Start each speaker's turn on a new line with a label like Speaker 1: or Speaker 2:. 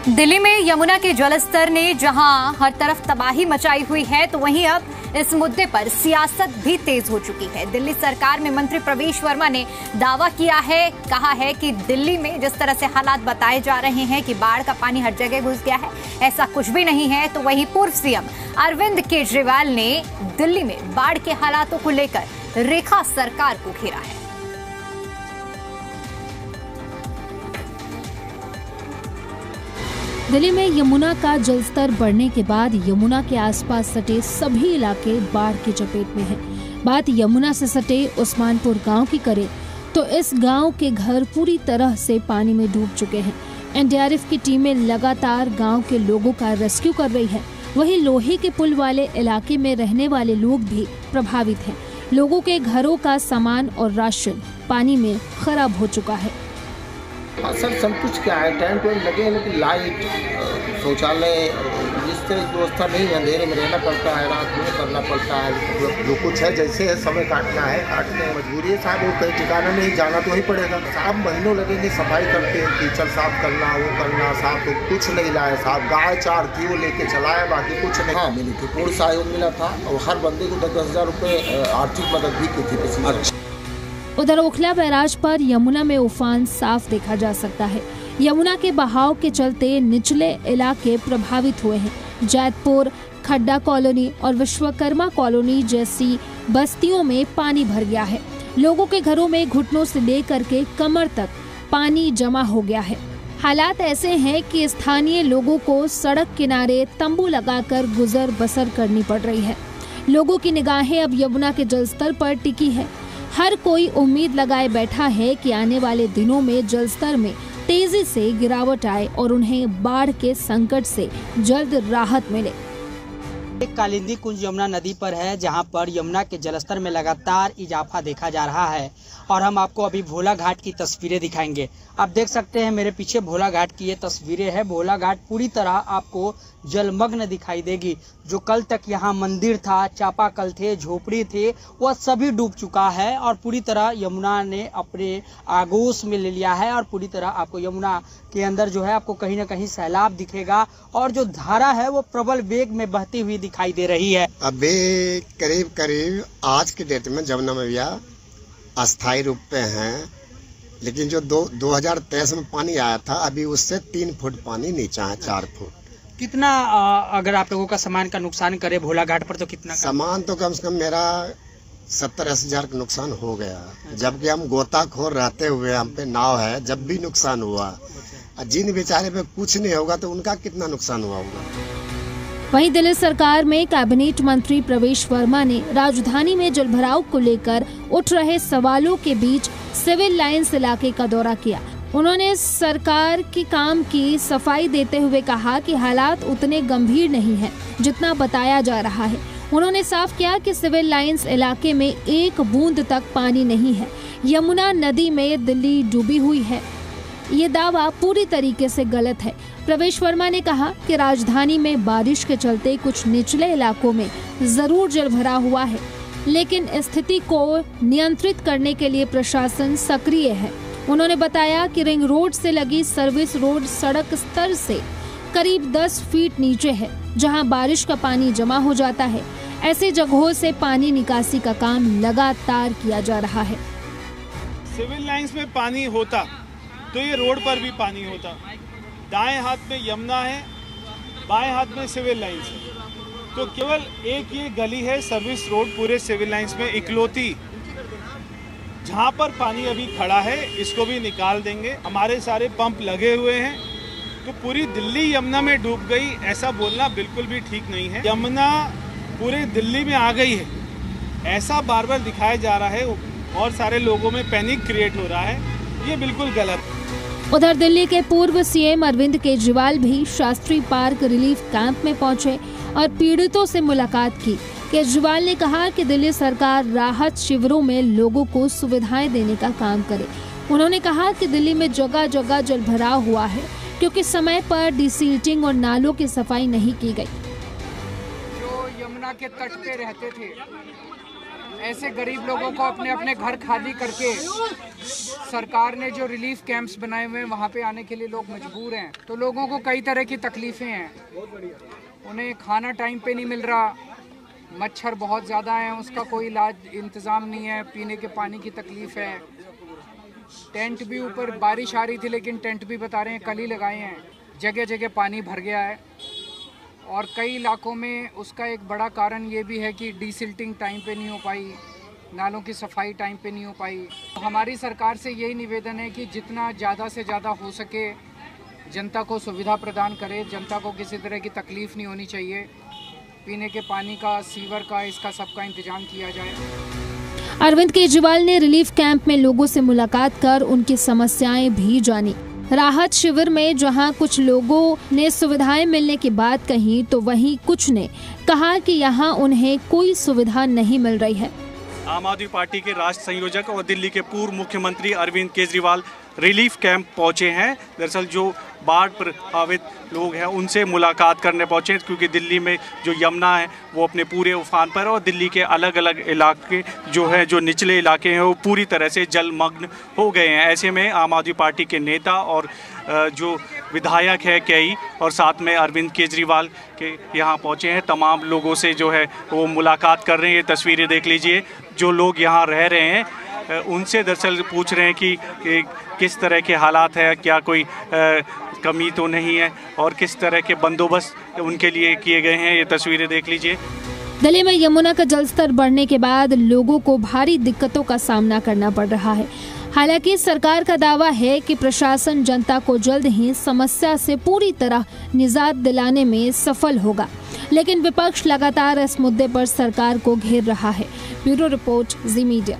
Speaker 1: दिल्ली में यमुना के जलस्तर ने जहां हर तरफ तबाही मचाई हुई है, तो वहीं अब इस मुद्दे पर सियासत भी तेज हो चुकी है। दिल्ली सरकार में मंत्री प्रवेश वर्मा ने दावा किया है, कहा है कि दिल्ली में जिस तरह से हालात बताए जा रहे हैं कि बाढ़ का पानी हर जगह घुस गया है, ऐसा कुछ भी नहीं है। तो वहीं पूर्व सीएम अरविंद केजरीवाल ने दिल्ली में बाढ़ के हालातों को लेकर रेखा सरकार को घेरा है।
Speaker 2: दिल्ली में यमुना का जलस्तर बढ़ने के बाद यमुना के आसपास सटे सभी इलाके बाढ़ की चपेट में हैं। बात यमुना से सटे उस्मानपुर गांव की करें तो इस गांव के घर पूरी तरह से पानी में डूब चुके हैं। एनडीआरएफ की टीमें लगातार गांव के लोगों का रेस्क्यू कर रही है। वहीं लोहे के पुल वाले इलाके में रहने वाले लोग भी प्रभावित हैं। लोगों के घरों का सामान और राशन पानी में खराब हो चुका है।
Speaker 3: सर सब कुछ क्या है, टेंट वेंट लगे हैं, लेकिन लाइट, शौचालय, जिस तरह की व्यवस्था नहीं है। अंधेरे में रहना पड़ता है, रात में करना पड़ता है। जो कुछ है जैसे है समय काटना है, काटते हैं। मजबूरी है साहब, वो कहीं ठिकाना नहीं, जाना तो ही पड़ेगा। साहब महीनों लगेंगे, सफाई करते हैं, कीचड़ साफ करना, वो करना, साफ तो कुछ नहीं लाया साहब। गाय 4 थी, वो लेके चलाया, बाकी कुछ नहीं। हाँ मिली थी, पूर्ण सहयोग मिला था और हर बंदे को 10,000 रुपये आर्थिक मदद भी की थी।
Speaker 2: उधर ओखला बैराज पर यमुना में उफान साफ देखा जा सकता है। यमुना के बहाव के चलते निचले इलाके प्रभावित हुए हैं। जैतपुर, खड्डा कॉलोनी और विश्वकर्मा कॉलोनी जैसी बस्तियों में पानी भर गया है। लोगों के घरों में घुटनों से लेकर के कमर तक पानी जमा हो गया है। हालात ऐसे हैं कि स्थानीय लोगों को सड़क किनारे तंबू लगाकर गुजर बसर करनी पड़ रही है। लोगों की निगाहें अब यमुना के जलस्तर पर टिकी है। हर कोई उम्मीद लगाए बैठा है कि आने वाले दिनों में जलस्तर में तेजी से गिरावट आए और उन्हें बाढ़ के संकट से जल्द राहत मिले।
Speaker 4: कालिंदी कुंज यमुना नदी पर है, जहां पर यमुना के जलस्तर में लगातार इजाफा देखा जा रहा है और हम आपको अभी भोला घाट की तस्वीरें दिखाएंगे। आप देख सकते हैं मेरे पीछे भोला घाट की ये तस्वीरें हैं। भोला घाट पूरी तरह आपको जलमग्न दिखाई देगी। जो कल तक यहाँ मंदिर था, चापाकल थे, झोपड़ी थे, वह सभी डूब चुका है और पूरी तरह यमुना ने अपने आगोश में ले लिया है और पूरी तरह आपको यमुना के अंदर जो है आपको कहीं ना कहीं सैलाब दिखेगा और जो धारा है वो प्रबल वेग में बहती हुई दिखाई दे रही है।
Speaker 5: अभी करीब आज के डेट में यमुना में भैया अस्थायी रूप पे हैं, लेकिन जो 2023 में पानी आया था अभी उससे 3 फुट पानी नीचा है, 4 फुट।
Speaker 4: कितना अगर आप लोगों का सामान का नुकसान करे भोला घाट पर तो कितना
Speaker 5: सामान तो कम से कम मेरा 70-80 हजार का नुकसान हो गया। जबकि हम गोताखोर रहते हुए हम पे नाव है, जब भी नुकसान हुआ, जिन बेचारे पे कुछ नहीं होगा तो उनका कितना नुकसान हुआ होगा।
Speaker 2: वहीं दिल्ली सरकार में कैबिनेट मंत्री प्रवेश वर्मा ने राजधानी में जलभराव को लेकर उठ रहे सवालों के बीच सिविल लाइंस इलाके का दौरा किया। उन्होंने सरकार के काम की सफाई देते हुए कहा कि हालात उतने गंभीर नहीं हैं जितना बताया जा रहा है। उन्होंने साफ किया कि सिविल लाइंस इलाके में एक बूंद तक पानी नहीं है। यमुना नदी में दिल्ली डूबी हुई है, ये दावा पूरी तरीके से गलत है। प्रवेश वर्मा ने कहा कि राजधानी में बारिश के चलते कुछ निचले इलाकों में जरूर जलभराव हुआ है, लेकिन स्थिति को नियंत्रित करने के लिए प्रशासन सक्रिय है। उन्होंने बताया कि रिंग रोड से लगी सर्विस रोड सड़क स्तर से करीब 10 फीट नीचे है, जहां बारिश का पानी जमा हो जाता है। ऐसे जगहों से पानी निकासी का काम लगातार किया जा रहा है।
Speaker 6: सिविल लाइंस में पानी होता तो ये रोड पर भी पानी होता। दाएं हाथ में यमुना है, बाएं हाथ में सिविल लाइंस है, तो केवल एक ये गली है सर्विस रोड पूरे सिविल लाइंस में इकलौती जहां पर पानी अभी खड़ा है। इसको भी निकाल देंगे। हमारे सारे पंप लगे हुए हैं, तो पूरी दिल्ली यमुना में डूब गई ऐसा बोलना बिल्कुल भी ठीक नहीं है। यमुना पूरे दिल्ली में आ गई है ऐसा बार बार दिखाया जा रहा है और सारे लोगों में पैनिक क्रिएट हो रहा है, ये बिल्कुल गलत।
Speaker 2: उधर दिल्ली के पूर्व सीएम अरविंद केजरीवाल भी शास्त्री पार्क रिलीफ कैंप में पहुंचे और पीड़ितों से मुलाकात की। केजरीवाल ने कहा कि दिल्ली सरकार राहत शिविरों में लोगों को सुविधाएं देने का काम करे। उन्होंने कहा कि दिल्ली में जगह जगह जलभराव हुआ है क्योंकि समय पर डिसिल्टिंग और नालों की सफाई नहीं की गई।
Speaker 7: जो यमुना के तट पे रहते थे ऐसे गरीब लोगों को अपने अपने घर खाली करके सरकार ने जो रिलीफ कैंप्स बनाए हुए हैं वहाँ पे आने के लिए लोग मजबूर हैं। तो लोगों को कई तरह की तकलीफ़ें हैं, उन्हें खाना टाइम पे नहीं मिल रहा, मच्छर बहुत ज़्यादा हैं, उसका कोई इलाज इंतज़ाम नहीं है, पीने के पानी की तकलीफ़ है। टेंट भी ऊपर बारिश आ रही थी लेकिन टेंट भी बता रहे हैं कल ही लगाए हैं, जगह जगह पानी भर गया है। और कई इलाकों में उसका एक बड़ा कारण ये भी है कि डीसिल्टिंग टाइम पे नहीं हो पाई, नालों की सफाई टाइम पे नहीं हो पाई। तो हमारी सरकार से यही निवेदन है कि जितना ज़्यादा से ज़्यादा हो सके जनता को सुविधा प्रदान करे, जनता को किसी तरह की तकलीफ़ नहीं होनी चाहिए। पीने के पानी का, सीवर का, इसका सबका इंतजाम किया जाए।
Speaker 2: अरविंद केजरीवाल ने रिलीफ कैंप में लोगों से मुलाकात कर उनकी समस्याएं भी जानी। राहत शिविर में जहां कुछ लोगों ने सुविधाएं मिलने की बात कही तो वहीं कुछ ने कहा कि यहां उन्हें कोई सुविधा नहीं मिल रही है।
Speaker 8: आम आदमी पार्टी के राष्ट्र संयोजक और दिल्ली के पूर्व मुख्यमंत्री अरविंद केजरीवाल रिलीफ कैंप पहुंचे हैं। दरअसल जो बाढ़ प्रभावित लोग हैं उनसे मुलाकात करने पहुंचे, क्योंकि दिल्ली में जो यमुना है वो अपने पूरे उफान पर है और दिल्ली के अलग अलग इलाके जो है, जो निचले इलाके हैं वो पूरी तरह से जलमग्न हो गए हैं। ऐसे में आम आदमी पार्टी के नेता और जो विधायक है कई और साथ में अरविंद केजरीवाल के यहाँ पहुँचे हैं, तमाम लोगों से जो है वो मुलाकात कर रहे हैं। ये तस्वीरें देख लीजिए, जो लोग यहाँ रह रहे हैं उनसे दरअसल पूछ रहे हैं कि किस तरह के हालात है, क्या कोई कमी तो नहीं है और किस तरह के बंदोबस्त उनके लिए किए गए हैं। ये तस्वीरें देख लीजिए।
Speaker 2: दिल्ली में यमुना का जलस्तर बढ़ने के बाद लोगों को भारी दिक्कतों का सामना करना पड़ रहा है। हालांकि सरकार का दावा है कि प्रशासन जनता को जल्द ही समस्या से पूरी तरह निजात दिलाने में सफल होगा, लेकिन विपक्ष लगातार इस मुद्दे पर सरकार को घेर रहा है। ब्यूरो रिपोर्ट, जी मीडिया।